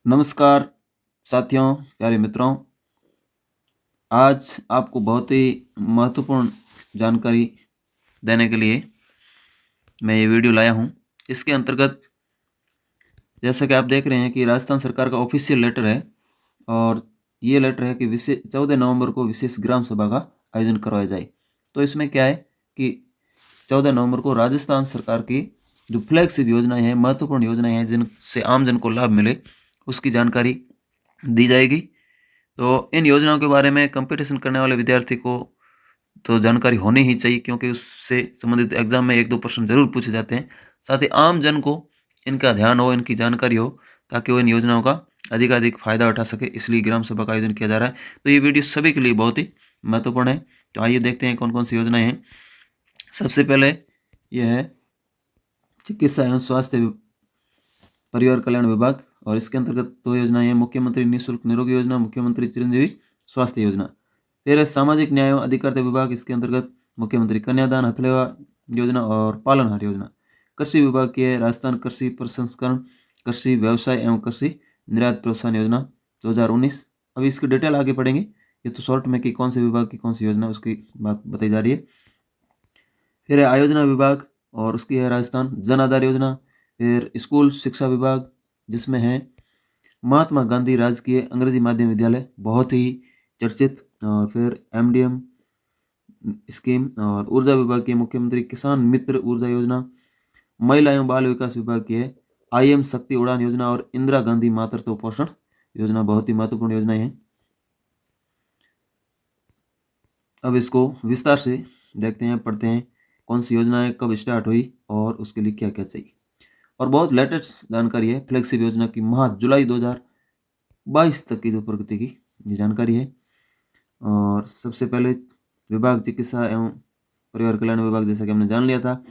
नमस्कार साथियों, प्यारे मित्रों। आज आपको बहुत ही महत्वपूर्ण जानकारी देने के लिए मैं ये वीडियो लाया हूँ। इसके अंतर्गत जैसा कि आप देख रहे हैं कि राजस्थान सरकार का ऑफिशियल लेटर है और ये लेटर है कि विशेष 14 नवंबर को विशेष ग्राम सभा का आयोजन करवाया जाए। तो इसमें क्या है कि 14 नवंबर को राजस्थान सरकार की जो फ्लैगशिप योजनाएं हैं, महत्वपूर्ण योजनाएं हैं जिनसे आम जन को लाभ मिले, उसकी जानकारी दी जाएगी। तो इन योजनाओं के बारे में कंपटीशन करने वाले विद्यार्थी को तो जानकारी होनी ही चाहिए, क्योंकि उससे संबंधित एग्जाम में 1-2 प्रश्न जरूर पूछे जाते हैं। साथ ही आम जन को इनका ध्यान हो, इनकी जानकारी हो, ताकि वो इन योजनाओं का अधिकाधिक फायदा उठा सके, इसलिए ग्राम सभा का आयोजन किया जा रहा है। तो ये वीडियो सभी के लिए बहुत ही महत्वपूर्ण है। तो आइए देखते हैं कौन कौन सी योजनाएं हैं। सबसे पहले यह है चिकित्सा एवं स्वास्थ्य परिवार कल्याण विभाग, और इसके अंतर्गत 2 योजनाएं हैं, मुख्यमंत्री निःशुल्क निरोगी योजना, मुख्यमंत्री चिरंजीवी स्वास्थ्य योजना। फिर है सामाजिक न्याय एवं अधिकारिता विभाग, इसके अंतर्गत मुख्यमंत्री कन्यादान हथलेवा योजना और पालनहार योजना। कृषि विभाग की है राजस्थान कृषि प्रसंस्करण, कृषि व्यवसाय एवं कृषि निर्यात प्रोत्साहन योजना 2019। अभी इसकी डिटेल आगे पढ़ेंगे, ये तो शॉर्ट में कि कौन से विभाग की कौन सी योजना उसकी बात बताई जा रही है। फिर है आयोजना विभाग और उसकी है राजस्थान जन आधार योजना। फिर स्कूल शिक्षा विभाग, जिसमें है महात्मा गांधी राजकीय अंग्रेजी माध्यम विद्यालय, बहुत ही चर्चित। और फिर एमडीएम स्कीम, और ऊर्जा विभाग की मुख्यमंत्री किसान मित्र ऊर्जा योजना। महिला एवं बाल विकास विभाग की है आईएम शक्ति उड़ान योजना और इंदिरा गांधी मातृत्व पोषण योजना, बहुत ही महत्वपूर्ण योजनाएं हैं। अब इसको विस्तार से देखते हैं, पढ़ते हैं कौन सी योजनाएं कब स्टार्ट हुई और उसके लिए क्या क्या चाहिए। और बहुत लेटेस्ट जानकारी है फ्लैगशिप योजना की, माह जुलाई 2022 तक की जो प्रगति की ये जानकारी है। और सबसे पहले विभाग चिकित्सा एवं परिवार कल्याण विभाग, जैसा कि हमने जान लिया था।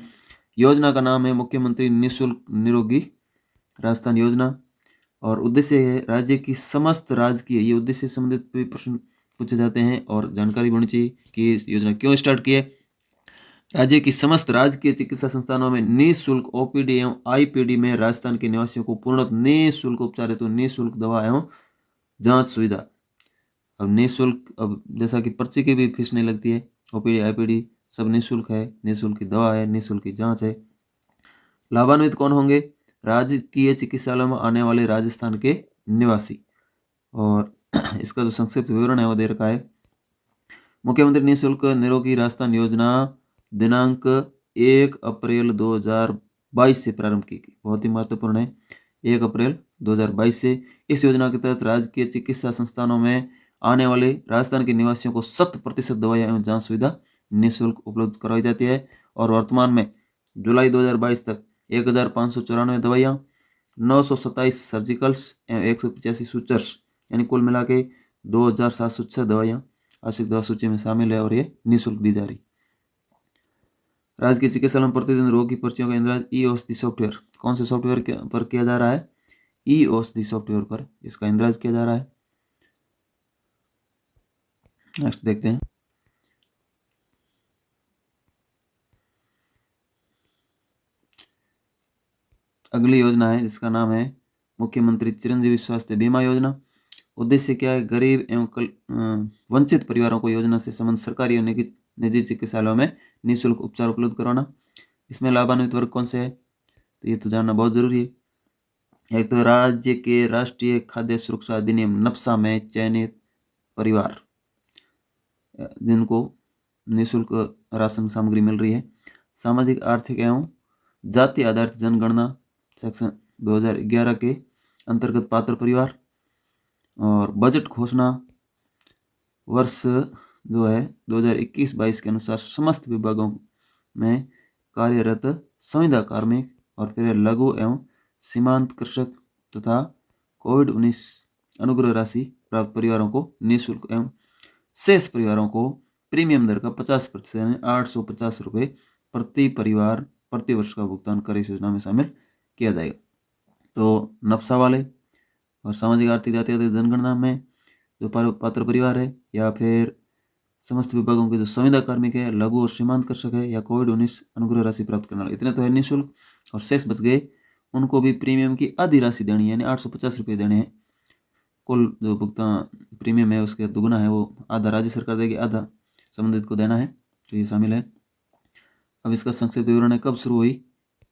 योजना का नाम है मुख्यमंत्री निःशुल्क निरोगी राजस्थान योजना, और उद्देश्य है राज्य की समस्त राजकीय, ये उद्देश्य से संबंधित भी प्रश्न पूछे जाते हैं और जानकारी होनी चाहिए कि इस योजना क्यों स्टार्ट की है। राज्य की समस्त राजकीय चिकित्सा संस्थानों में निःशुल्क ओपीडी एवं आईपीडी में राजस्थान के निवासियों को पूर्णतः निःशुल्क उपचार हेतु निःशुल्क दवा एवं जांच सुविधा। अब निःशुल्क, अब जैसा कि पर्ची की भी फीस नहीं लगती है, ओपीडी आईपीडी सब निःशुल्क है, निःशुल्क की दवा है, निःशुल्क की जांच है। लाभान्वित कौन होंगे? राजकीय चिकित्सालयों में आने वाले राजस्थान के निवासी। और इसका जो संक्षिप्त विवरण है वो दे रखा है। मुख्यमंत्री निःशुल्क निरोगी राजस्थान योजना दिनांक 1 अप्रैल 2022 से प्रारंभ की गई, बहुत ही महत्वपूर्ण है, 1 अप्रैल 2022 से। इस योजना के तहत राज्य चिकित्सा संस्थानों में आने वाले राजस्थान के निवासियों को 100% दवाइयाँ एवं जांच सुविधा निःशुल्क उपलब्ध करवाई जाती है। और वर्तमान में जुलाई 2022 तक 1594 दवाइयाँ, 927 सर्जिकल्स एवं 185 सूचर्स, यानी कुल मिला के 2706 दवाइयाँ आवश्यक दवा सूची में शामिल है और ये निःशुल्क दी जा रही। राजकीय चिकित्सालय में प्रतिदिन रोग की पर्चियों का इंद्राज ई औषधि सॉफ्टवेयर, कौन से सॉफ्टवेयर पर किया जा रहा है? ई औषधि सॉफ्टवेयर पर इसका इंद्राज किया जा रहा है। नेक्स्ट देखते हैं। अगली योजना है जिसका नाम है मुख्यमंत्री चिरंजीवी स्वास्थ्य बीमा योजना। उद्देश्य क्या है? गरीब एवं वंचित परिवारों को योजना से संबंध सरकारी और निजी चिकित्सालयों में निःशुल्क उपचार उपलब्ध कराना। इसमें लाभान्वित वर्ग कौन से है, तो ये तो जानना बहुत जरूरी है। एक तो राज्य के राष्ट्रीय खाद्य सुरक्षा अधिनियम नप्सा में चयनित परिवार जिनको निःशुल्क राशन सामग्री मिल रही है। सामाजिक आर्थिक एवं जाति आधारित जनगणना सेक्शन 2011 के अंतर्गत पात्र परिवार। और बजट घोषणा वर्ष जो है 2021-22 के अनुसार समस्त विभागों में कार्यरत संविदा कार्मिक और फिर लघु एवं सीमांत कृषक तथा कोविड-19 अनुग्रह राशि प्राप्त परिवारों को निःशुल्क एवं शेष परिवारों को प्रीमियम दर का 50% यानी 850 रुपये प्रति परिवार प्रति वर्ष का भुगतान कर इस योजना में शामिल किया जाएगा। तो नफ्सा वाले और सामाजिक आर्थिक जाति आधारित जनगणना में जो पात्र परिवार है, या फिर समस्त विभागों के जो संविदा कार्मिक है, लघु और सीमांत कृषक है, या कोविड-19 अनुग्रह राशि प्राप्त करने वाले, इतने तो है निःशुल्क। और शेष बच गए, उनको भी प्रीमियम की आधी राशि देनी है, यानी 850 रुपये देने हैं। कुल जो भुगतान प्रीमियम है उसके दुगुना है, वो आधा राज्य सरकार देगी, आधा संबंधित को देना है, तो ये शामिल है। अब इसका संक्षिप्त विवरण है। कब शुरू हुई?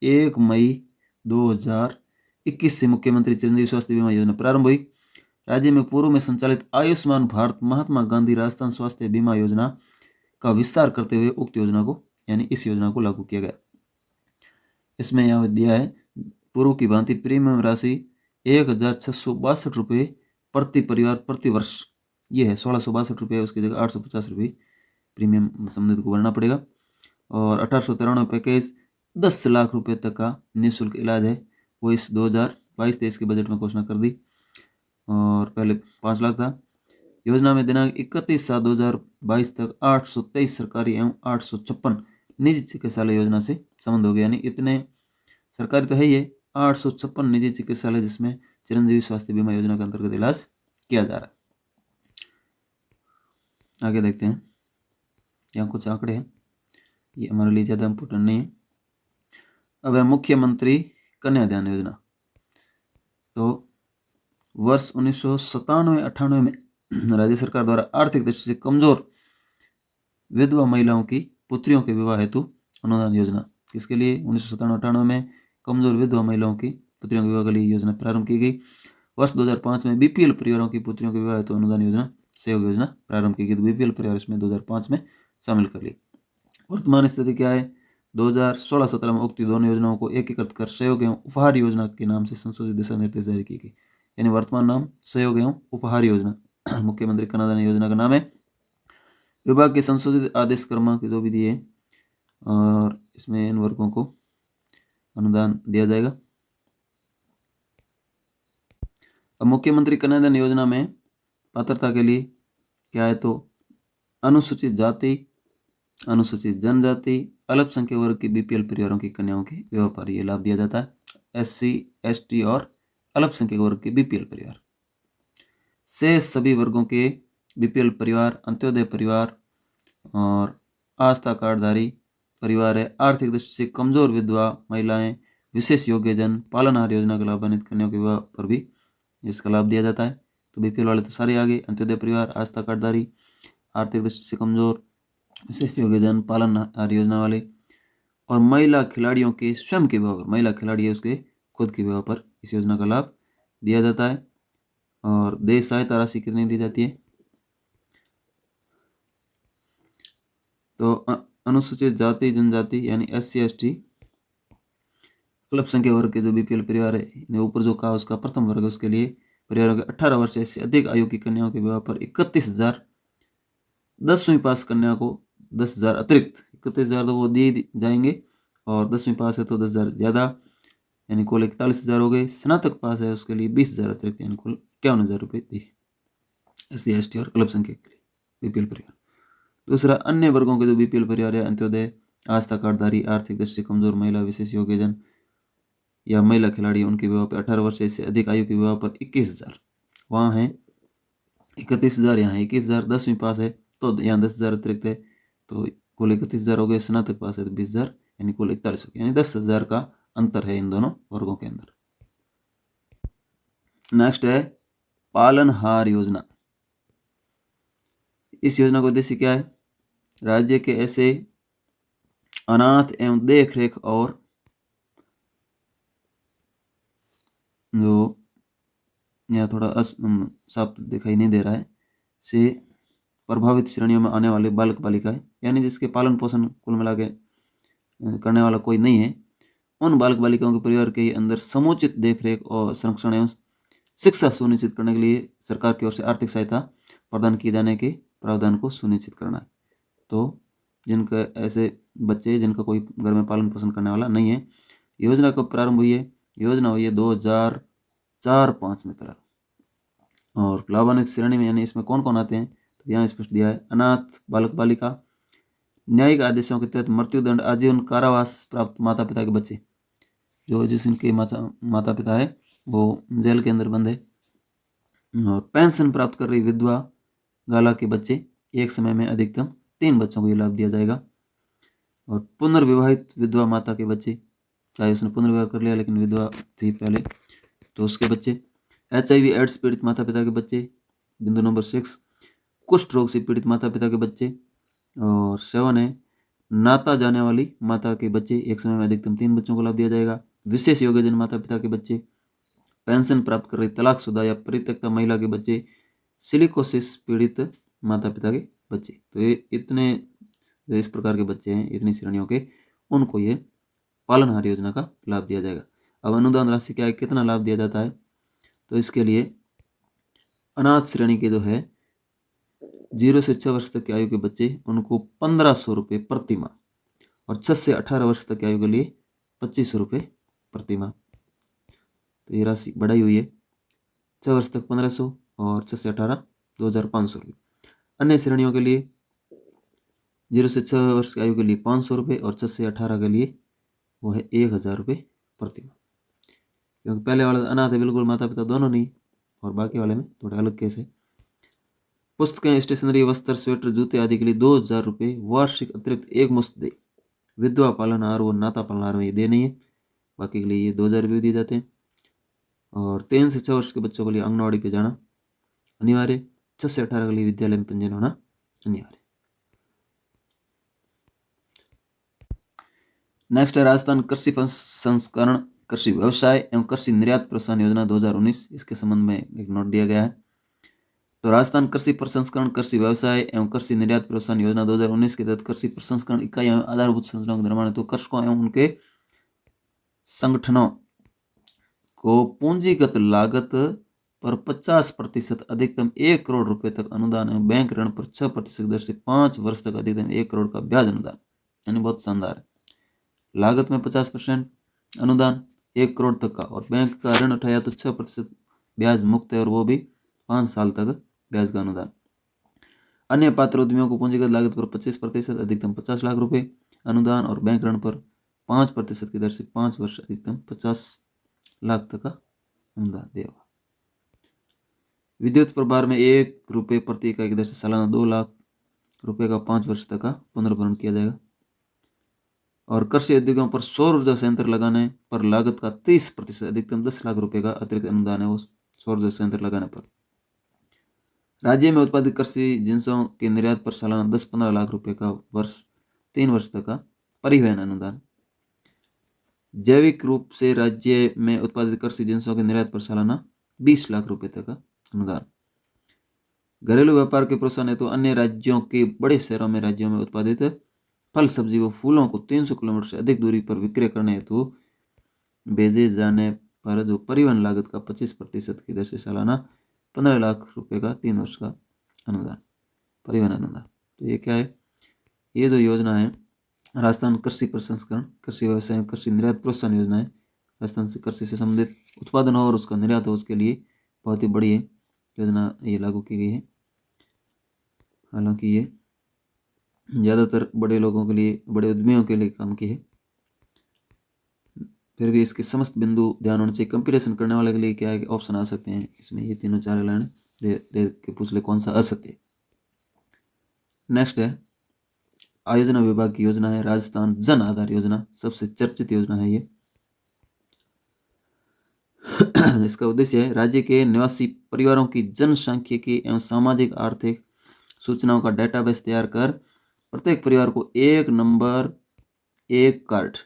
1 मई 2021 से मुख्यमंत्री चिरंजीवी स्वास्थ्य बीमा योजना प्रारंभ हुई। राज्य में पूर्व में संचालित आयुष्मान भारत महात्मा गांधी राजस्थान स्वास्थ्य बीमा योजना का विस्तार करते हुए उक्त योजना को यानी इस योजना को लागू किया गया। इसमें यहाँ दिया है पूर्व की भांति प्रीमियम राशि 1662 रुपये प्रति परिवार प्रति वर्ष, ये है 1662 रुपये, उसकी जगह 850 रुपये प्रीमियम संबंधित को भरना पड़ेगा। और 1893 पैकेज 10 लाख रुपए तक का निःशुल्क इलाज है, वो इस 2022-23 के बजट में घोषणा कर दी, और पहले 5 लाख था। योजना में दिनांक 31/7/2022 तक 823 सरकारी एवं 856 निजी चिकित्सालय योजना से संबंध हो गया, यानी इतने सरकारी तो है ही है, 856 निजी चिकित्सालय जिसमें चिरंजीवी स्वास्थ्य बीमा योजना के अंतर्गत इलाज किया जा रहा है। आगे देखते हैं, यहाँ कुछ आंकड़े हैं, ये हमारे लिए ज़्यादा इम्पोर्टेंट नहीं है। अब है मुख्यमंत्री कन्यादान योजना। तो वर्ष 1997-98 में राज्य सरकार द्वारा आर्थिक दृष्टि से कमजोर विधवा महिलाओं की पुत्रियों के विवाह हेतु अनुदान योजना, किसके लिए? 1997-98 में कमजोर विधवा महिलाओं की पुत्रियों के विवाह के लिए योजना प्रारंभ की गई। वर्ष 2005 में बीपीएल परिवारों की पुत्रियों के विवाह हेतु अनुदान योजना सहयोग योजना प्रारंभ की गई। तो बीपीएल परिवार इसमें 2005 में शामिल कर ली। वर्तमान स्थिति क्या है? 2016-17 में उक्त दोनों योजनाओं को एकीकृत कर सहयोग एवं उपहार योजना के नाम से संशोधित दिशा निर्देश जारी की गई, यानी वर्तमान नाम सहयोग एवं उपहार योजना मुख्यमंत्री कन्यादान योजना का नाम है। विभाग के संशोधित आदेश क्रमांक जो भी दिए, और इसमें इन वर्गों को अनुदान दिया जाएगा। अब मुख्यमंत्री कन्यादान योजना में पात्रता के लिए क्या है? तो अनुसूचित जाति, अनुसूचित जनजाति, अल्पसंख्यक वर्ग की बीपीएल परिवारों की कन्याओं के विवाह पर यह लाभ दिया जाता है। एससी, एसटी और अल्पसंख्यक वर्ग के बीपीएल परिवार से सभी वर्गों के बीपीएल परिवार, अंत्योदय परिवार और आस्था कार्डधारी परिवार है, आर्थिक दृष्टि से कमजोर विधवा महिलाएं, विशेष योग्यजन, पालनहार योजना का लाभान्वित कन्याओं के विवाह पर भी इसका लाभ दिया जाता है। तो बीपीएल वाले तो सारे आगे, अंत्योदय परिवार, आस्था कार्डधारी, आर्थिक दृष्टि से कमजोर, विशेष योग्यजन, पालनहार योजना वाले, और महिला खिलाड़ियों के स्वयं के विवाह पर, महिला खिलाड़ी है उसके खुद के विवाह पर इस योजना का लाभ दिया जाता है। और देश सहायता राशि कितनी दी जाती है? तो अनुसूचित जाति जनजाति यानी एससी एसटी अल्पसंख्यक वर्ग के जो बीपीएल परिवार है, ऊपर जो कहा उसका प्रथम वर्ग, उसके लिए परिवारों के 18 वर्ष से अधिक आयु की कन्याओं के विवाह पर 31,000, 10वीं पास कन्या को 10,000 अतिरिक्त, 31,000 तो वो दिए जाएंगे, और 10वीं पास है तो 10,000 ज़्यादा, यानी कुल 41,000 हो गए। स्नातक पास है उसके लिए 20,000 अतिरिक्त, यानी कुल 51,000 रुपये दिए एससी एसटी और अल्पसंख्यक के लिए बीपीएल परिवार। दूसरा, अन्य वर्गों के जो बीपीएल परिवार है, अंत्योदय, आस्था कार्डधारी, आर्थिक दृष्टि से कमजोर महिला, विशेष योग्यजन या महिला खिलाड़ी, उनके विवाह पर 18 वर्ष से अधिक आयु के विवाह पर 21,000, वहाँ है 31,000, यहाँ 21,000, 10वीं पास है तो यहाँ 10,000 अतिरिक्त है, तो कुल 31,000 हो गए। स्नातक पास है तो 20,000, यानी कुल 41 हो गया, यानी 10,000 का अंतर है इन दोनों वर्गों के अंदर। नेक्स्ट है पालनहार योजना। इस योजना का उद्देश्य क्या है? राज्य के ऐसे अनाथ एवं देख रेख और जो यहाँ थोड़ा साफ दिखाई नहीं दे रहा है से प्रभावित श्रेणियों में आने वाले बालक बालिकाएं, यानी जिसके पालन पोषण कुल मिला के करने वाला कोई नहीं है, उन बालक बालिकाओं के परिवार के अंदर समुचित देखरेख और संरक्षण एवं शिक्षा सुनिश्चित करने के लिए सरकार की ओर से आर्थिक सहायता प्रदान किए जाने के प्रावधान को सुनिश्चित करना है। तो जिनका ऐसे बच्चे जिनका कोई घर में पालन पोषण करने वाला नहीं है, योजना कब प्रारंभ हुई है? योजना हुई है 2004-05 में प्रारंभ। और लाभान्वित श्रेणी में यानी इसमें कौन कौन आते हैं? तो यहाँ स्पष्ट दिया है, अनाथ बालक बालिका, न्यायिक आदेशों के तहत मृत्युदंड, आजीवन कारावास प्राप्त माता पिता के बच्चे, जो जिसके माता पिता है वो जेल के अंदर बंद है, और पेंशन प्राप्त कर रही विधवा गाला के बच्चे, एक समय में अधिकतम 3 बच्चों को ये लाभ दिया जाएगा। और पुनर्विवाहित विधवा माता के बच्चे, चाहे उसने पुनर्विवाह कर लिया लेकिन विधवा थी पहले, तो उसके बच्चे, HIV एड्स पीड़ित माता पिता के बच्चे। बिंदु नंबर 6, कुष्ठ रोग से पीड़ित माता पिता के बच्चे। और 7 है, नाता जाने वाली माता के बच्चे, एक समय में अधिकतम 3 बच्चों को लाभ दिया जाएगा। विशेष योग्यजन माता पिता के बच्चे, पेंशन प्राप्त कर रही तलाकशुदा या परित्यक्ता महिला के बच्चे, सिलिकोसिस पीड़ित माता पिता के बच्चे। तो ये इतने जो इस प्रकार के बच्चे हैं, इतनी श्रेणियों के, उनको ये पालनहार योजना का लाभ दिया जाएगा। अब अनुदान राशि क्या है, कितना लाभ दिया जाता है, तो इसके लिए अनाथ श्रेणी के जो है 0 से 6 वर्ष तक की आयु के बच्चे, उनको 1500 रुपये प्रति माह, और 6 से 18 वर्ष तक की आयु के लिए 2500 रुपये प्रति माह। तो ये राशि बढ़ाई हुई है, 6 वर्ष तक 1500 और 6 से 18 2500 रुपये। अन्य श्रेणियों के लिए 0 से 6 वर्ष की आयु के लिए 500 रुपये और 6 से 18 के लिए वो है 1000 रुपये प्रति माह। क्योंकि पहले वाला अनाथ है बिल्कुल, माता पिता दोनों नहीं, और बाकी वाले में थोड़ा अलग केस है। पुस्तकें, स्टेशनरी, वस्त्र, स्वेटर, जूते आदि के लिए 2000 रुपये वार्षिक अतिरिक्त एक मुश्त दे। विधवा पालनहार और नाता पालनहार में ये दे नहीं है, बाकी के लिए ये 2000 रुपये दिए जाते हैं। और 3 से 6 वर्ष के बच्चों के लिए आंगनबाड़ी पे जाना अनिवार्य, 6 से 18 के लिए विद्यालय में पंजीयन होना अनिवार्य। नेक्स्ट है राजस्थान कृषि संस्करण, कृषि व्यवसाय एवं कृषि निर्यात प्रोत्साहन योजना 2019। इसके संबंध में एक नोट दिया गया है। तो राजस्थान कृषि प्रसंस्करण, कृषि व्यवसाय एवं कृषि निर्यात प्रोत्साहन योजना 2019 के तहत कृषि प्रसंस्करण इकाई एवं आधारभूत संरचनाओं का निर्माण हेतु कृषकों एवं उनके संगठनों को पूंजीगत लागत पर 50% अधिकतम 1 करोड़ रुपए तक अनुदान एवं बैंक ऋण पर 6% दर से 5 वर्ष तक अधिकतम 1 करोड़ का ब्याज अनुदान, यानी बहुत शानदार है। लागत में 50% अनुदान 1 करोड़ तक का, और बैंक का ऋण उठाया तो 6% ब्याज मुक्त है, और वो भी 5 साल तक ब्याज का अनुदान। अन्य पात्र उद्यमियों को पूंजीगत लागत पर 25% अधिकतम 50 लाख रुपए अनुदान और बैंक ऋण पर 5% की दर से 5 वर्ष अधिकतम 50 लाख तक का अनुदान देगा। विद्युत प्रभार में 1 रुपये प्रति इकाई की दर से सालाना 2 लाख रुपए का 5 वर्ष तक का पुनर्भरण किया जाएगा। और कृषि उद्योगों पर सौर ऊर्जा संयंत्र लगाने पर लागत का 30% अधिकतम 10 लाख रुपए का अतिरिक्त अनुदान है वो सौर ऊर्जा संयंत्र लगाने पर। राज्य में उत्पादित कृषि जिंसों के निर्यात पर सालाना 10-15 लाख रुपए का वर्ष 3 वर्ष तक का परिवहन अनुदान। जैविक रूप से राज्य में उत्पादित कृषि जिंसों के निर्यात पर सालाना 20 लाख रुपए तक का अनुदान। घरेलू व्यापार के प्रोत्साहन हेतु अन्य राज्यों के बड़े शहरों में राज्यों में उत्पादित फल, सब्जी व फूलों को 300 किलोमीटर से अधिक दूरी पर विक्रय करने हेतु भेजे जाने पर जो परिवहन लागत का 25% की दर से सालाना 15 लाख रुपए का 3 वर्ष का अनुदान, परिवहन अनुदान। तो ये क्या है, ये जो योजना है राजस्थान कृषि प्रसंस्करण, कृषि व्यवसाय, कृषि निर्यात प्रोत्साहन योजना है। राजस्थान से कृषि से संबंधित उत्पादन हो और उसका निर्यात हो, उसके लिए बहुत ही बड़ी है योजना ये लागू की गई है। हालांकि ये ज़्यादातर बड़े लोगों के लिए, बड़े उद्यमियों के लिए काम की है, फिर भी इसके समस्त बिंदु ध्यान होने चाहिए। कंपटीशन करने वाले के लिए क्या है कि ऑप्शन आ सकते हैं इसमें, ये तीनों 4 लाइन दे के पूछ ले कौन सा असत्य है। नेक्स्ट है आयोजना विभाग की योजना है राजस्थान जन आधार योजना, सबसे चर्चित योजना है ये। इसका उद्देश्य है राज्य के निवासी परिवारों की जनसांख्यिकी एवं सामाजिक आर्थिक सूचनाओं का डेटाबेस तैयार कर प्रत्येक परिवार को 1 नंबर 1 कार्ड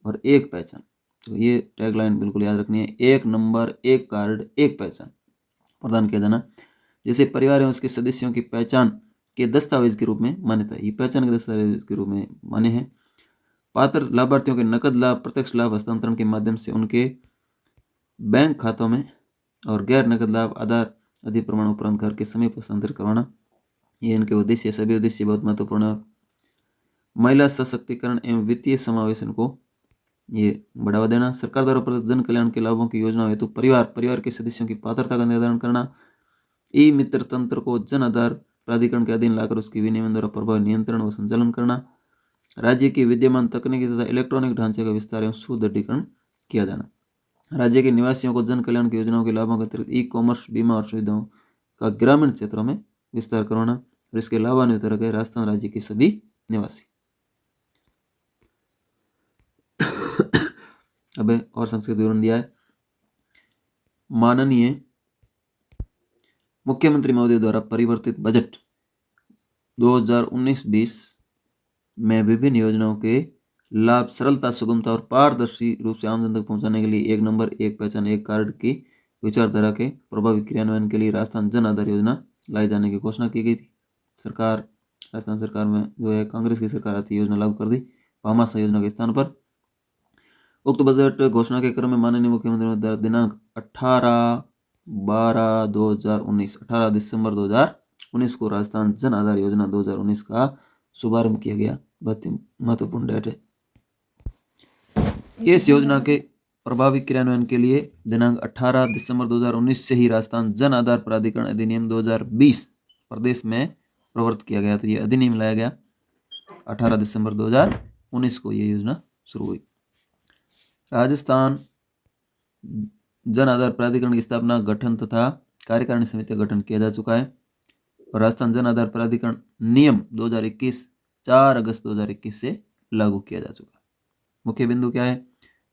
और 1 पहचान, तो ये टैगलाइन बिल्कुल याद रखनी है, 1 नंबर 1 कार्ड 1 पहचान प्रदान किया जाना, जिसे परिवार एवं उसके सदस्यों की पहचान के दस्तावेज के रूप में मान्यता है। ये पहचान के दस्तावेज के रूप में मान्य है। पात्र लाभार्थियों के नकद लाभ, प्रत्यक्ष लाभ हस्तांतरण के माध्यम से उनके बैंक खातों में और गैर नकद लाभ आधार आदि प्रमाण उपरांत घर के समीप हस्तांतरित करवाना, ये इनके उद्देश्य, सभी उद्देश्य बहुत महत्वपूर्ण है। महिला सशक्तिकरण एवं वित्तीय समावेशन को ये बढ़ावा देना, सरकार द्वारा प्रदत्त जन कल्याण के लाभों की योजना हेतु परिवार के सदस्यों की पात्रता का निर्धारण करना, ई मित्र तंत्र को जन आधार प्राधिकरण के अधीन लाकर उसके विनियमन द्वारा प्रभावी नियंत्रण व संचालन करना, राज्य के विद्यमान तकनीकी तथा इलेक्ट्रॉनिक ढांचे का विस्तार एवं सुदृढ़ीकरण किया जाना, राज्य के निवासियों को जन कल्याण की योजनाओं के लाभों के अतिरिक्त ई कॉमर्स, बीमा और सुविधाओं का ग्रामीण क्षेत्रों में विस्तार करवाना, और इसके लाभान्वित रह गए राजस्थान राज्य के सभी निवासी। अब और संक्षिप्त विवरण दिया है। माननीय मुख्यमंत्री महोदय द्वारा परिवर्तित बजट 2019-20 में विभिन्न योजनाओं के लाभ सरलता, सुगमता और पारदर्शी रूप से आम जन तक पहुंचाने के लिए एक नंबर, एक पहचान, एक कार्ड की विचारधारा के प्रभावी क्रियान्वयन के लिए राजस्थान जन आधार योजना लाई जाने की घोषणा की गई थी। राजस्थान सरकार में जो है कांग्रेस की सरकार आती योजना लागू कर दी भामाशाह योजना के स्थान पर। उक्त बजट घोषणा के क्रम में माननीय मुख्यमंत्री द्वारा दिनांक 18 दिसंबर 2019 को राजस्थान जन आधार योजना 2019 का शुभारंभ किया गया। बहुत ही महत्वपूर्ण डेट है। इस योजना के प्रभावी क्रियान्वयन के लिए दिनांक 18 दिसंबर 2019 से ही राजस्थान जन आधार प्राधिकरण अधिनियम 2020 प्रदेश में प्रवर्तित किया गया। तो ये अधिनियम लाया गया 18 दिसंबर 2019 को ये योजना शुरू हुई। राजस्थान जन आधार प्राधिकरण की स्थापना, गठन तथा कार्यकारिणी समिति का गठन किया जा चुका है और राजस्थान जन आधार प्राधिकरण नियम 2021 4 अगस्त 2021 से लागू किया जा चुका है। मुख्य बिंदु क्या है?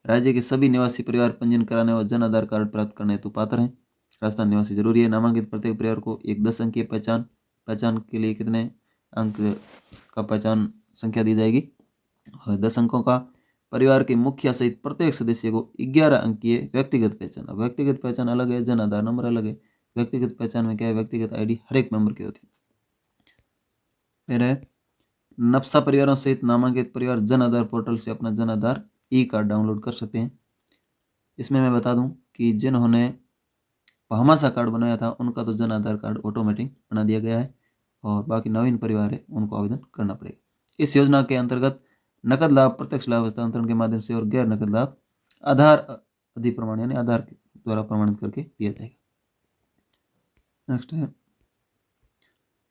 राज्य के सभी निवासी परिवार पंजीयन कराने और जन आधार कार्ड प्राप्त करने हेतु पात्र हैं। राजस्थान निवासी जरूरी है। नामांकित प्रत्येक परिवार को एक 10 अंकीय पहचान के लिए कितने अंक का पहचान संख्या दी जाएगी? 10 अंकों का। परिवार के मुखिया सहित प्रत्येक सदस्य को 11 अंकीय व्यक्तिगत पहचान। अब व्यक्तिगत पहचान अलग है, जन आधार नंबर अलग है। व्यक्तिगत पहचान में क्या है? व्यक्तिगत आईडी हर एक मेंबर की होती है। फिर है नफसा परिवारों सहित नामांकित परिवार जन आधार पोर्टल से अपना जन आधार ई कार्ड डाउनलोड कर सकते हैं। इसमें मैं बता दूं कि जिन्होंने भामाशाह कार्ड बनाया था उनका तो जन आधार कार्ड ऑटोमेटिक बना दिया गया है और बाकी नवीन परिवार है उनको आवेदन करना पड़ेगा। इस योजना के अंतर्गत नकद लाभ प्रत्यक्ष लाभ हस्तांतरण के माध्यम से और गैर नकद लाभ आधार अधिप्रमाण यानी आधार द्वारा प्रमाणित करके दिया जाएगा। नेक्स्ट है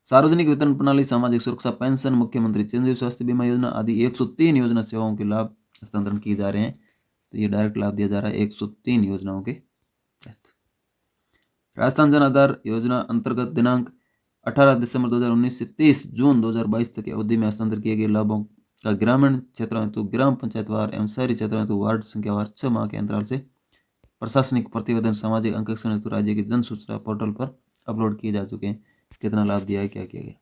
सार्वजनिक वितरण प्रणाली, सामाजिक सुरक्षा पेंशन, मुख्यमंत्री चिरंजीवी स्वास्थ्य बीमा योजना आदि 103 योजना सेवाओं के लाभ हस्तांतरण किए जा रहे हैं। तो ये डायरेक्ट लाभ दिया जा रहा है 103 योजनाओं के तहत। राजस्थान जन आधार योजना अंतर्गत दिनांक 18 दिसंबर 2019 से 30 जून 2022 तक की अवधि में हस्तांतरण किए गए लाभों का ग्रामीण क्षेत्रों हेतु ग्राम पंचायतवार एवं शहरी क्षेत्रों हेतु वार्ड संख्यावार 6 माह के अंतराल से प्रशासनिक प्रतिवेदन सामाजिक अंकेक्षण हेतु राज्य के जन सूचना पोर्टल पर अपलोड किए जा चुके हैं। कितना लाभ दिया है, क्या किया गया?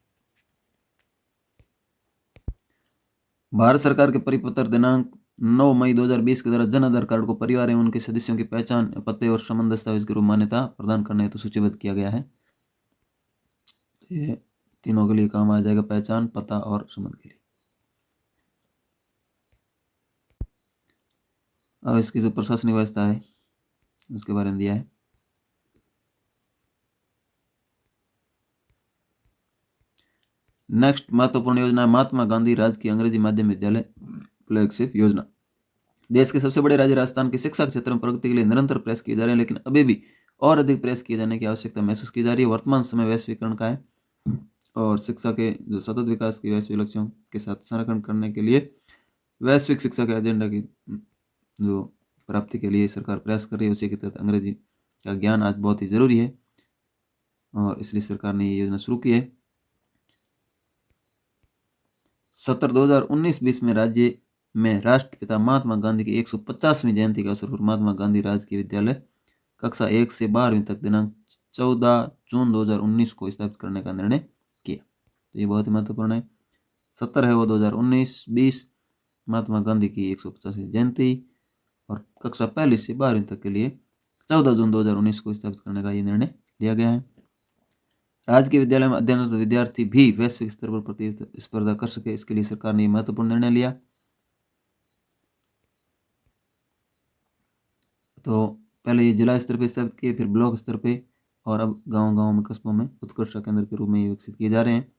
भारत सरकार के परिपत्र दिनांक 9 मई 2020 के द्वारा जन आधार कार्ड को परिवार एवं उनके सदस्यों की पहचान, पते और संबंध दस्तावेज के रूप मान्यता प्रदान करने हेतु सूचीबद्ध किया गया है। ये तीनों के लिए काम आ जाएगा, पहचान, पता और संबंध के लिए। अब इसकी जो प्रशासनिक व्यवस्था है उसके बारे में दिया है। नेक्स्ट महत्वपूर्ण योजना महात्मा गांधी राजकीय अंग्रेजी माध्यम विद्यालय फ्लैगशिप योजना। देश के सबसे बड़े राज्य राजस्थान के शिक्षा क्षेत्र में प्रगति के लिए निरंतर प्रयास किए जा रहे हैं, लेकिन अभी भी और अधिक प्रयास किए जाने की आवश्यकता महसूस की जा रही है। वर्तमान समय वैश्वीकरण का है और शिक्षा के जो सतत विकास के वैश्विक लक्ष्यों के साथ संरक्षण करने के लिए वैश्विक शिक्षा के एजेंडा की जो प्राप्ति के लिए सरकार प्रयास कर रही है, उसी के तहत अंग्रेजी का ज्ञान आज बहुत ही जरूरी है और इसलिए सरकार ने ये योजना शुरू की है। सत्र 2019-20 में राज्य में राष्ट्रपिता महात्मा गांधी की 150वीं जयंती के अवसर पर महात्मा गांधी राजकीय विद्यालय कक्षा 1 से 12वीं तक दिनांक 14 जून 2019 को स्थापित करने का निर्णय किया। तो ये बहुत ही महत्वपूर्ण है। सत्र है वो 2019-20 महात्मा गांधी की 150वीं जयंती और कक्षा 1 से 12वीं तक के लिए 14 जून 2019 को स्थापित करने का ये निर्णय लिया गया है। राजकीय विद्यालय में अध्ययनरत विद्यार्थी भी वैश्विक स्तर पर प्रतिस्पर्धा कर सके, इसके लिए सरकार ने महत्वपूर्ण निर्णय लिया। तो पहले ये जिला स्तर पर स्थापित किए, फिर ब्लॉक स्तर पे और अब गांव-गांव में, कस्बों में उत्कृष्ट केंद्र के रूप में ये विकसित किए जा रहे हैं।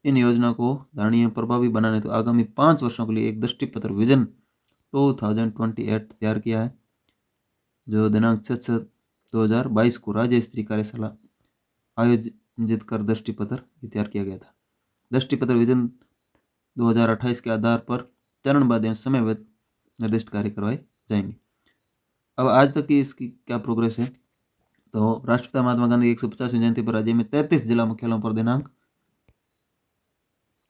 इन योजना को धारणीय प्रभावी बनाने तो आगामी 5 वर्षों के लिए एक दृष्टिपत्र विजन 2028 तैयार किया है, जो दिनांक 6/6/2022 को राज्य स्तरीय कार्यशाला आयोजित कर दृष्टिपत्र तैयार किया गया था। दृष्टिपत्र विजन 2028 के आधार पर चरणबद्ध एवं समयबद्ध निर्दिष्ट कार्य करवाए जाएंगे। अब आज तक की इसकी क्या प्रोग्रेस है? तो राष्ट्रपिता महात्मा गांधी की 150वीं जयंती पर राज्य में 33 जिला मुख्यालयों पर दिनांक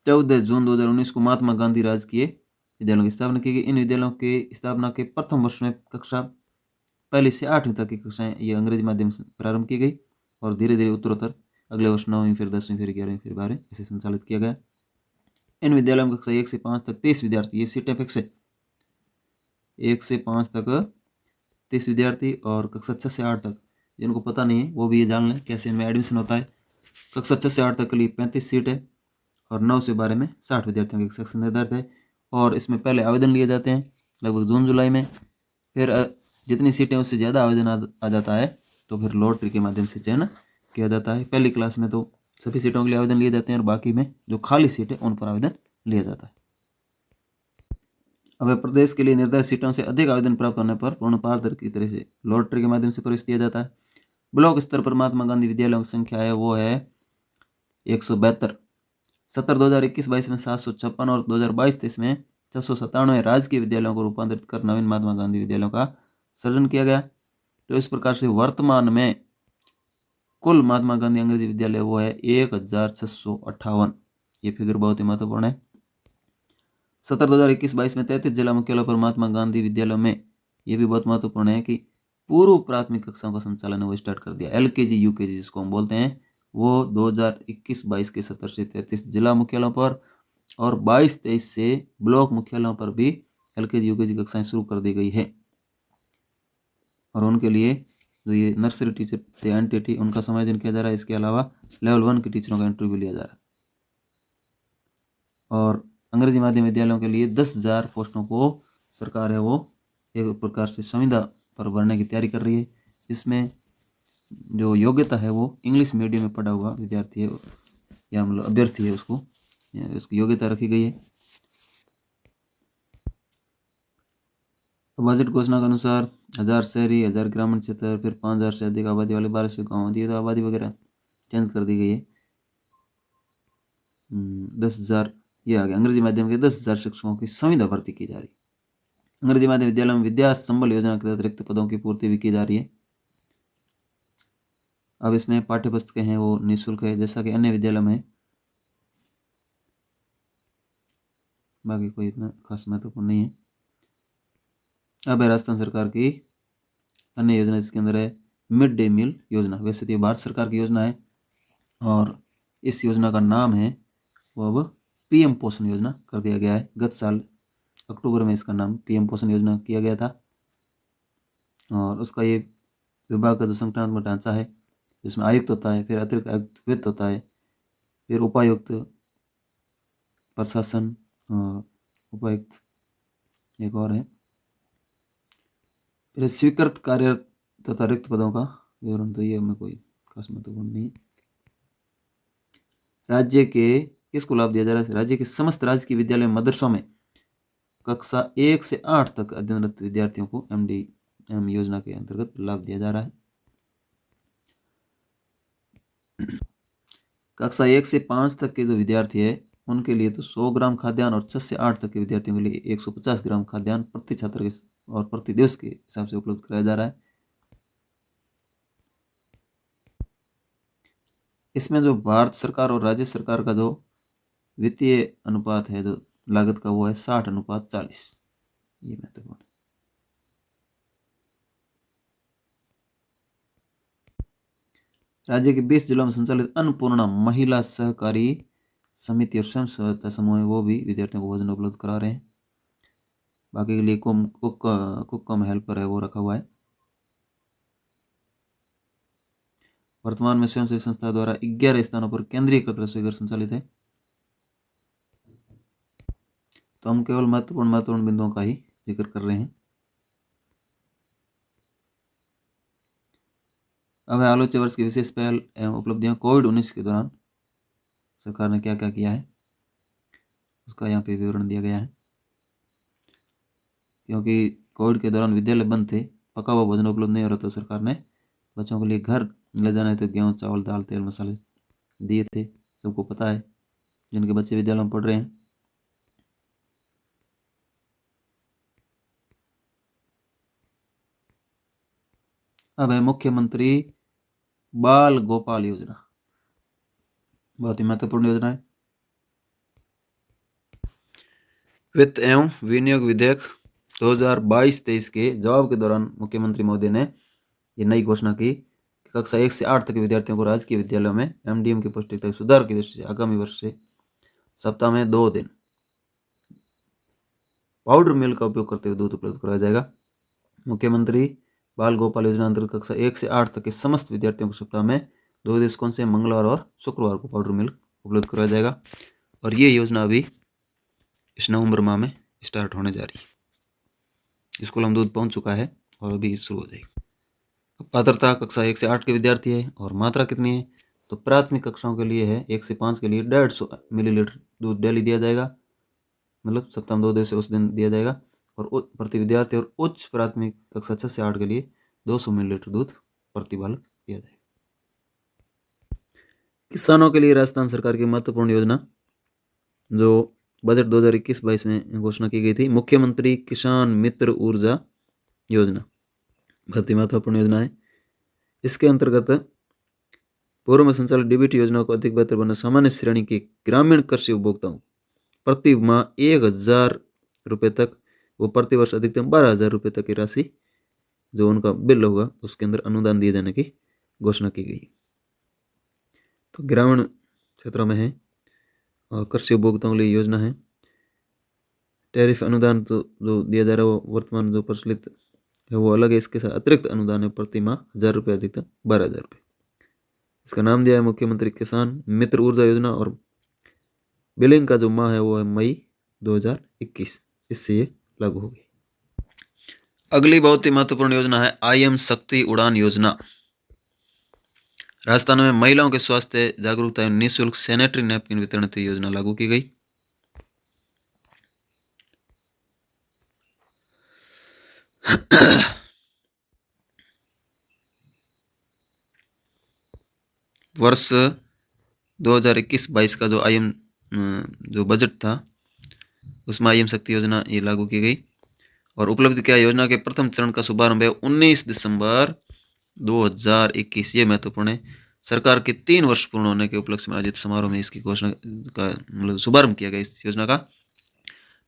14 जून 2019 को महात्मा गांधी राजकीय विद्यालयों की स्थापना की गई। इन विद्यालयों के स्थापना के प्रथम वर्ष में कक्षा 1 से 8वीं तक की कक्षाएं ये अंग्रेजी माध्यम से प्रारंभ की गई और धीरे धीरे उत्तरोत्तर अगले वर्ष 9वीं, फिर 10वीं, फिर 11वीं, फिर 12वीं ऐसे संचालित किया गया। इन विद्यालयों में कक्षा 1 से 5 तक 30 विद्यार्थी, ये सीटें फिक्स है, 1 से 5 तक 30 विद्यार्थी, और कक्षा 6 से 8 तक, जिनको पता नहीं है वो भी ये जान लें कैसे इनमें एडमिशन होता है। कक्षा 6 से 8 तक के लिए 35 सीट है और 9 से 12 में 60 विद्यार्थियों के एक सेक्शन निर्धारित है। और इसमें पहले आवेदन लिए जाते हैं लगभग जून जुलाई में, फिर जितनी सीटें उससे ज़्यादा आवेदन आ जाता है तो फिर लॉटरी के माध्यम से चयन किया जाता है। पहली क्लास में तो सभी सीटों के लिए आवेदन लिए जाते हैं और बाकी में जो खाली सीट है उन पर आवेदन लिया जाता है। अब प्रदेश के लिए निर्धारित सीटों से अधिक आवेदन प्राप्त होने पर पूर्ण पारदर्शी तरह से लॉटरी के माध्यम से प्रवेश दिया जाता है। ब्लॉक स्तर पर महात्मा गांधी विद्यालयों की संख्या है वो है 172। सत्र 2021-22 में 756 और 2022-23 में 697 राजकीय विद्यालयों को रूपांतरित कर नवीन महात्मा गांधी विद्यालयों का सृजन किया गया। तो इस प्रकार से वर्तमान में कुल महात्मा गांधी अंग्रेजी विद्यालय वो है 1658। ये फिगर बहुत ही महत्वपूर्ण है। सत्र 2021-22 में 33 जिला मुख्यालयों पर महात्मा गांधी विद्यालयों में, ये भी बहुत महत्वपूर्ण है कि पूर्व प्राथमिक कक्षाओं का संचालन वो स्टार्ट कर दिया। LKG UKG जिसको हम बोलते हैं वो 2021-22 के सत्र से 33 जिला मुख्यालयों पर और 22-23 से ब्लॉक मुख्यालयों पर भी LKG UKG कक्षाएं शुरू कर दी गई है। और उनके लिए जो ये नर्सरी टीचर थे NTT उनका समायोजन किया जा रहा है। इसके अलावा लेवल 1 के टीचरों का इंटरव्यू लिया जा रहा है। और अंग्रेजी माध्यम विद्यालयों के लिए 10,000 पोस्टों को सरकार है वो एक प्रकार से संविदा पर भरने की तैयारी कर रही है। इसमें जो योग्यता है वो इंग्लिश मीडियम में पढ़ा हुआ विद्यार्थी है या मतलब अभ्यर्थी है, उसको उसकी योग्यता रखी गई है। बजट घोषणा के अनुसार 1000 शहरी, 1000 ग्रामीण क्षेत्र, फिर 5000 से अधिक आबादी वाले 1200 गाँव दिए, तो आबादी वगैरह चेंज कर दी गई है। 10,000 ये आ गया। अंग्रेजी माध्यम के 10,000 शिक्षकों की संविदा भर्ती की जा रही है। अंग्रेजी माध्यम विद्यालयों में विद्या संबल योजना के तहत रिक्त पदों की पूर्ति भी की जा रही है। अब इसमें पाठ्य पुस्तकें हैं वो निःशुल्क है जैसा कि अन्य विद्यालयों में, बाकी कोई इतना खास महत्वपूर्ण नहीं है। अब है राजस्थान सरकार की अन्य योजना, इसके अंदर है मिड डे मील योजना। वैसे तो ये भारत सरकार की योजना है और इस योजना का नाम है वो अब PM पोषण योजना कर दिया गया है। गत साल अक्टूबर में इसका नाम PM पोषण योजना किया गया था। और उसका ये विभाग का जो संगठनात्मक ढांचा है जिसमें आयुक्त होता है, फिर अतिरिक्त आयुक्त वित्त होता है, फिर उपायुक्त प्रशासन और उपायुक्त एक और है, फिर स्वीकृत कार्य तथा रिक्त पदों का विवरण। तो ये हमें कोई खास महत्वपूर्ण नहीं। राज्य के किसको लाभ दिया जा रहा है? राज्य के समस्त राजकीय विद्यालय मदरसों में कक्षा 1 से 8 तक अध्ययनरत विद्यार्थियों को MDM योजना के अंतर्गत लाभ दिया जा रहा है। कक्षा 1 से 5 तक के जो विद्यार्थी है उनके लिए तो 100 ग्राम खाद्यान्न और 6 से 8 तक के विद्यार्थियों के लिए 150 ग्राम खाद्यान्न प्रति छात्र के और प्रति दिवस के हिसाब से उपलब्ध कराया जा रहा है। इसमें जो भारत सरकार और राज्य सरकार का जो वित्तीय अनुपात है जो लागत का वो है 60:40। ये महत्वपूर्ण है। राज्य के 20 जिलों में संचालित अन्नपूर्णा महिला सहकारी समिति और स्वयं सहायता समूह है वो भी विद्यार्थियों को भोजन उपलब्ध करा रहे हैं। बाकी के लिए कुक कम हेल्पर है वो रखा हुआ है। वर्तमान में स्वयं सेवी संस्था द्वारा 11 स्थानों पर केंद्रीय रसोई घर संचालित है। तो हम केवल महत्वपूर्ण बिंदुओं का ही जिक्र कर रहे हैं। अब आलोच्य वर्ष की विशेष पहल एवं उपलब्धियां। कोविड-19 के दौरान सरकार ने क्या क्या किया है उसका यहाँ पे विवरण दिया गया है। क्योंकि कोविड के दौरान विद्यालय बंद थे, पका हुआ भोजन उपलब्ध नहीं हो रहा, तो सरकार ने बच्चों के लिए घर ले जाने थे गेहूँ, चावल, दाल, तेल, मसाले दिए थे। सबको पता है जिनके बच्चे विद्यालय में पढ़ रहे हैं। अब है मुख्यमंत्री बाल गोपाल योजना, बहुत ही महत्वपूर्ण योजना है। वित्त एवं विनियोग विधेयक 2022-23 के जवाब के दौरान मुख्यमंत्री महोदय ने ये नई घोषणा की कक्षा 1 से 8 तक के विद्यार्थियों को राजकीय विद्यालयों में एमडीएम की पौष्टिकता सुधार की दृष्टि से आगामी वर्ष से सप्ताह में 2 दिन पाउडर मिल्क का उपयोग करते हुए दूध उपलब्ध कराया जाएगा। मुख्यमंत्री बाल गोपाल योजना अंतर्गत कक्षा 1 से 8 तक के समस्त विद्यार्थियों को सप्ताह में 2 दिवस कौन से मंगलवार और शुक्रवार को पाउडर मिल्क उपलब्ध कराया जाएगा। और ये योजना अभी इस नवंबर माह में स्टार्ट होने जा रही है। स्कूल में दूध पहुंच चुका है और अभी शुरू हो जाएगी। पात्रता कक्षा 1 से 8 के विद्यार्थी है और मात्रा कितनी है, तो प्राथमिक कक्षाओं के लिए है 1 से 5 के लिए 150 मिलीलीटर दूध डेली दिया जाएगा, मतलब सप्ताह में 2 दिन से उस दिन दिया जाएगा। और प्रति विद्यार्थी और उच्च प्राथमिक कक्षा 6 से 8 के लिए 200 मिलीलीटर दूध प्रति बालक दिया जाएगा। किसानों के लिए राजस्थान सरकार की महत्वपूर्ण योजना जो बजट 2021-22 में घोषणा की गई थी, मुख्यमंत्री किसान मित्र ऊर्जा योजना बहुत ही महत्वपूर्ण योजना है। इसके अंतर्गत पूर्व में संचालित डीबीटी योजना को अधिक बेहतर बनाने सामान्य श्रेणी के ग्रामीण कृषि उपभोक्ताओं प्रति माह 1000 रुपये तक वो प्रति वर्ष अधिकतम 12,000 रुपये तक की राशि जो उनका बिल होगा उसके अंदर अनुदान दिए जाने की घोषणा की गई। तो ग्रामीण क्षेत्रों में है और कृषि उपभोक्ताओं के लिए योजना है। टैरिफ अनुदान तो जो दिया जा रहा है वो वर्तमान जो प्रचलित है वो अलग है, इसके साथ अतिरिक्त अनुदान है प्रति माह 1,000 रुपये अधिकतम 12,000 रुपये। इसका नाम दिया है मुख्यमंत्री किसान मित्र ऊर्जा योजना और बिलिंग का जो माह है वो है मई 2021, इससे ये लागू होगी। अगली बहुत ही महत्वपूर्ण योजना है IM शक्ति उड़ान योजना। राजस्थान में महिलाओं के स्वास्थ्य जागरूकता एवं निःशुल्क सैनिटरी नैपकिन वितरण की योजना लागू की गई। वर्ष 2021-22 का जो IM जो बजट था उसमें IM शक्ति योजना ये लागू की गई। और उपलब्धि क्या योजना के प्रथम चरण का शुभारंभ है 19 दिसंबर 2021। ये महत्वपूर्ण है। सरकार के 3 वर्ष पूर्ण होने के उपलक्ष्य में आयोजित समारोह में इसकी घोषणा का मतलब शुभारंभ किया गया इस योजना का।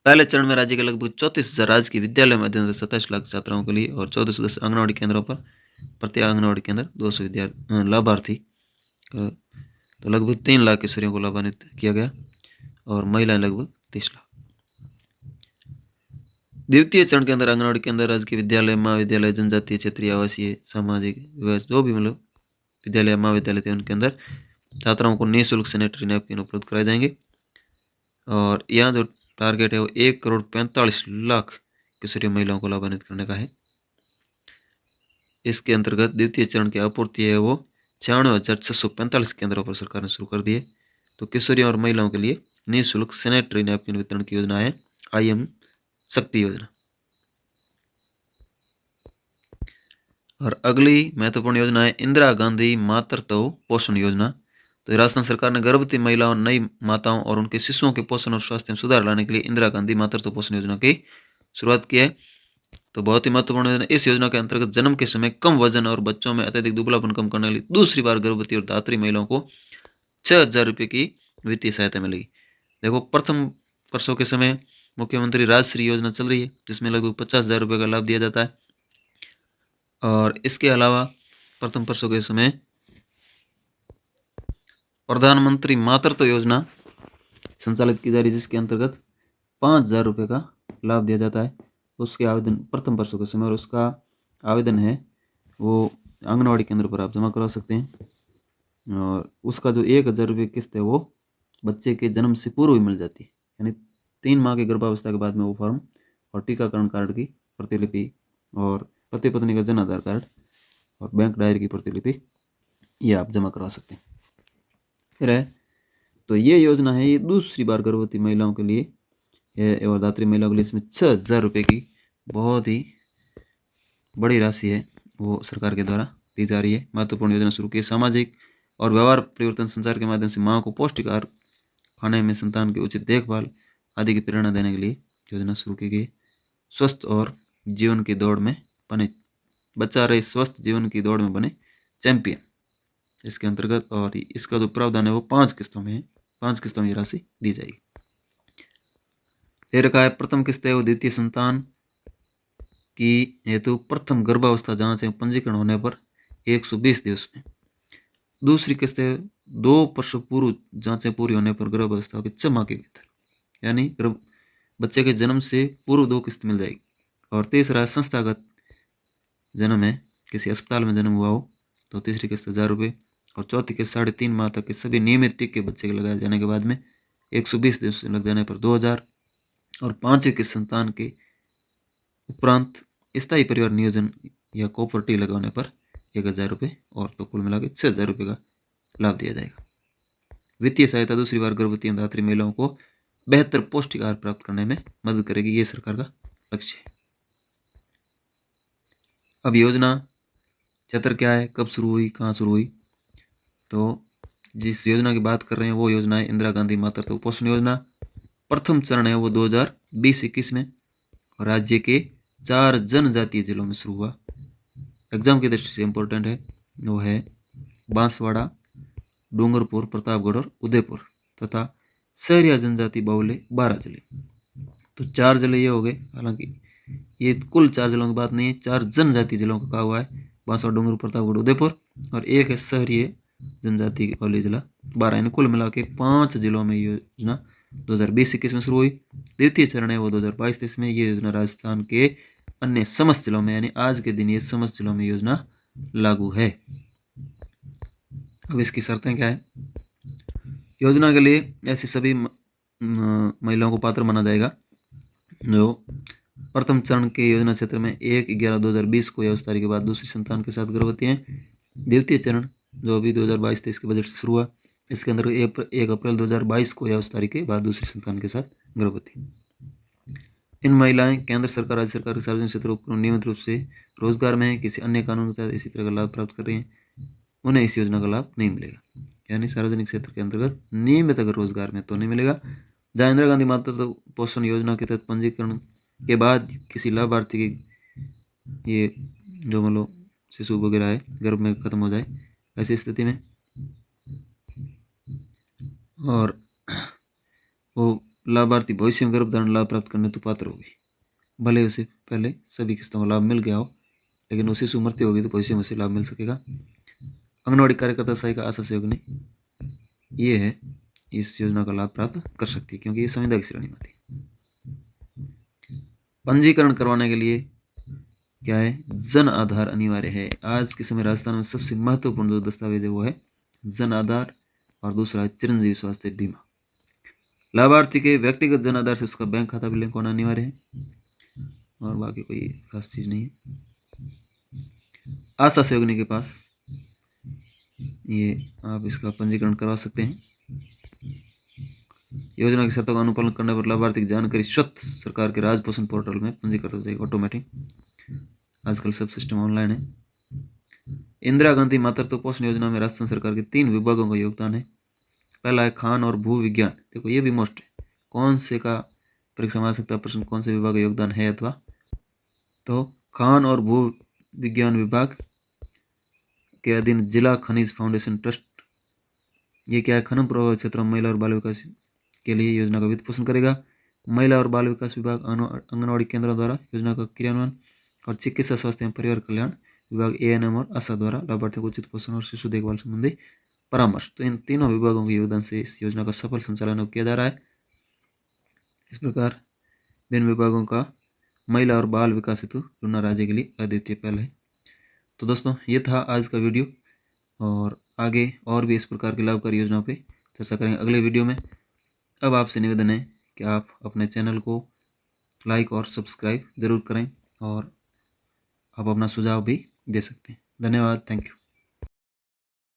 पहले चरण में राज्य के लगभग 34,000 राजकीय विद्यालय में अध्ययनरत 27 लाख छात्राओं के लिए और 14 सदस्य आंगनबाड़ी केंद्रों पर प्रति आंगनबाड़ी केंद्र 200 लाभार्थी तो लगभग 3 लाख किशोरियों को लाभान्वित किया गया और महिलाएं लगभग 30 लाख। द्वितीय चरण के अंदर आंगनबाड़ी के अंदर राजकीय विद्यालय महाविद्यालय जनजातीय क्षेत्रीय आवासीय सामाजिक जो भी मतलब विद्यालय महाविद्यालय थे उनके अंदर छात्राओं को निःशुल्क सैनिटरी नैपकिन उपलब्ध कराए जाएंगे। और यहाँ जो टारगेट है वो 1,45,00,000 किशोरी महिलाओं को लाभान्वित करने का है। इसके अंतर्गत द्वितीय चरण की आपूर्ति है वो 96,645 केंद्रों पर सरकार ने शुरू कर दी है। तो किशोरियों और महिलाओं के लिए निःशुल्क सैनिटरी नैपकिन वितरण की योजना है IM शक्ति योजना। और अगली महत्वपूर्ण योजना है इंदिरा गांधी मातृत्व पोषण योजना। तो राजस्थान सरकार ने गर्भवती महिलाओं नई माताओं और उनके शिशुओं के पोषण और स्वास्थ्य में सुधार लाने के लिए इंदिरा गांधी मातृत्व पोषण योजना की शुरुआत की है। तो बहुत ही महत्वपूर्ण योजना। इस योजना के अंतर्गत जन्म के समय कम वजन और बच्चों में अत्यधिक दुबलापन कम करने के लिए दूसरी बार गर्भवती और धात्री महिलाओं को 6,000 रुपये की वित्तीय सहायता मिलेगी। देखो प्रथम प्रसव के समय मुख्यमंत्री राजश्री योजना चल रही है जिसमें लगभग 50,000 रुपये का लाभ दिया जाता है। और इसके अलावा प्रथम प्रसव के समय प्रधानमंत्री मातृत्व योजना संचालित की जा रही है जिसके अंतर्गत 5,000 रुपये का लाभ दिया जाता है। उसके आवेदन प्रथम प्रसव के समय और उसका आवेदन है वो आंगनबाड़ी केंद्र पर आप जमा करा सकते हैं। और उसका जो 1,000 रुपये किस्त है वो बच्चे के जन्म से पूर्व ही मिल जाती है, यानी 3 माह की गर्भावस्था के बाद में वो फॉर्म और टीकाकरण कार्ड की प्रतिलिपि और पति पत्नी का जन आधार कार्ड और बैंक डायरी की प्रतिलिपि ये आप जमा करवा सकते हैं। फिर है तो ये योजना है ये दूसरी बार गर्भवती महिलाओं के लिए और धात्री महिलाओं के लिए इसमें 6,000 रुपये की बहुत ही बड़ी राशि है वो सरकार के द्वारा दी जा रही है। महत्वपूर्ण योजना शुरू की। सामाजिक और व्यवहार परिवर्तन संचार के माध्यम से माँ को पौष्टिक आहार खाने में संतान की उचित देखभाल आदि की प्रेरणा देने के लिए योजना शुरू की गई। स्वस्थ और जीवन की दौड़ में बने बच्चा रहे स्वस्थ जीवन की दौड़ में बने चैंपियन इसके अंतर्गत। और इसका जो प्रावधान है वो 5 किस्तों में है, 5 किस्तों में ये राशि दी जाएगी। दे रखा है प्रथम किस्त है वो द्वितीय संतान की हेतु प्रथम गर्भावस्था जांच एवं पंजीकरण होने पर 120 दिवस में। दूसरी किस्त है 2 प्रसव पूर्व जांचें पूरी होने पर गर्भावस्था के 6 माह के भीतर, यानी बच्चे के जन्म से पूर्व 2 किस्त मिल जाएगी। और तीसरा है संस्थागत जन्म है, किसी अस्पताल में जन्म हुआ हो तो तीसरी किस्त 1000 रुपये। और चौथी किस्त 3.5 माह तक के सभी नियमित टीके बच्चे के लगाए जाने के बाद में 120 दिवस लग जाने पर 2000। और पांचवी किस्त संतान के उपरांत स्थायी परिवार नियोजन या कोऑपरेटिव लगाने पर 1000 रुपये, और तो कुल मिला के 6000 रुपये का लाभ दिया जाएगा। वित्तीय सहायता दूसरी बार गर्भवती एवं धात्री महिलाओं को बेहतर पौष्टिक आहार प्राप्त करने में मदद करेगी, ये सरकार का लक्ष्य है। अब योजना क्षेत्र क्या है, कब शुरू हुई, कहाँ शुरू हुई, तो जिस योजना की बात कर रहे हैं वो योजना है इंदिरा गांधी मातृत्व पोषण योजना। प्रथम चरण है वो 2020-21 में, और राज्य के 4 जनजातीय जिलों में शुरू हुआ। एग्जाम की दृष्टि से इम्पोर्टेंट है, वो है बांसवाड़ा, डूंगरपुर, प्रतापगढ़ और उदयपुर, तथा शहरिया जनजाति बाहुल्य 12 जिले। तो 4 जिले ये हो गए, हालांकि ये कुल 4 जिलों की बात नहीं है, 4 जनजाति जिलों का कहा हुआ है, बांसवाड़ा, डूंगरपुर, प्रतापगढ़, उदयपुर, और एक है शहरीय जनजाति वाले जिला 12, यानी कुल मिला के 5 जिलों में योजना 2020-21 में शुरू हुई। द्वितीय चरण है वो 2022-23 में। ये योजना राजस्थान के अन्य समस्त जिलों में, यानी आज के दिन ये समस्त जिलों में योजना लागू है। अब इसकी शर्तें क्या है, योजना के लिए ऐसी सभी महिलाओं को पात्र माना जाएगा जो प्रथम चरण के योजना क्षेत्र में 1/11/2020 को या उस तारीख के बाद दूसरी संतान के साथ गर्भवती हैं। द्वितीय चरण जो अभी 2022-23 के बजट से शुरू हुआ, इसके अंदर 1 अप्रैल 2022 को या उस तारीख के बाद दूसरी संतान के साथ गर्भवती। इन महिलाएं केंद्र सरकार, राज्य सरकार के सार्वजनिक क्षेत्र उपक्रम नियमित रूप से रोजगार में है, किसी अन्य कानून के तहत इसी तरह का लाभ प्राप्त कर रही हैं, उन्हें इस योजना का लाभ नहीं मिलेगा। यानी सार्वजनिक क्षेत्र के अंतर्गत नियमित अगर रोजगार में तो नहीं मिलेगा। जहाँ इंदिरा गांधी मातृत्व पोषण योजना के तहत पंजीकरण के बाद किसी लाभार्थी की ये जो मान लो शिशु वगैरह है गर्भ में खत्म हो जाए, ऐसी स्थिति में और वो लाभार्थी भविष्य में गर्भधारण लाभ प्राप्त करने तो पात्र होगी, भले उसे पहले सभी किस्तों का लाभ मिल गया हो, लेकिन उसी से मृत्यु होगी तो भविष्य में उसे लाभ मिल सकेगा। आंगनवाड़ी कार्यकर्ता, सहायिका, आशा सहयोगिनी, ये है इस योजना का लाभ प्राप्त कर सकती है, क्योंकि ये संविदा की श्रेणी में आती है। पंजीकरण करवाने के लिए क्या है, जन आधार अनिवार्य है। आज के समय राजस्थान में सबसे महत्वपूर्ण जो दस्तावेज है वो है जन आधार, और दूसरा है चिरंजीवी स्वास्थ्य बीमा। लाभार्थी के व्यक्तिगत जन आधार से उसका बैंक खाता भी लिंक होना अनिवार्य है, और बाकी कोई खास चीज नहीं है। आशा सहयोगिनी के पास ये आप इसका पंजीकरण करवा सकते हैं। योजना की शर्तों का अनुपालन करने पर लाभार्थी की जानकारी स्वतः सरकार के राज पोषण पोर्टल में पंजीकृत हो जाएगी ऑटोमेटिक। आजकल सब सिस्टम ऑनलाइन है। इंदिरा गांधी मातृत्व पोषण योजना में राजस्थान सरकार के 3 विभागों का योगदान है। पहला है खान और भू विज्ञान। देखो ये भी मोस्ट है, कौन से का परीक्षा में आ सकता है प्रश्न, कौन से विभाग का योगदान है अथवा, तो खान और भू विज्ञान विभाग के अधीन जिला खनिज फाउंडेशन ट्रस्ट, ये क्या है, खनन प्रभावित क्षेत्रों में महिला और बाल विकास के लिए योजना का वित्त पोषण करेगा। महिला और बाल विकास विभाग आंगनवाड़ी केंद्रों द्वारा योजना का क्रियान्वयन, और चिकित्सा स्वास्थ्य एवं परिवार कल्याण विभाग ANM और आशा द्वारा लाभार्थियों को उचित पोषण और शिशु देखभाल संबंधी परामर्श। तो इन तीनों विभागों के योगदान से इस योजना का सफल संचालन किया जा रहा है। इस प्रकार विभिन्न विभागों का महिला और बाल विकास हेतु चुना राज्य के लिए अद्वितीय पहल है। तो दोस्तों ये था आज का वीडियो, और आगे और भी इस प्रकार की लाभकारी योजनाओं पे चर्चा करेंगे अगले वीडियो में। अब आपसे निवेदन है कि आप अपने चैनल को लाइक और सब्सक्राइब ज़रूर करें, और आप अपना सुझाव भी दे सकते हैं। धन्यवाद, थैंक यू।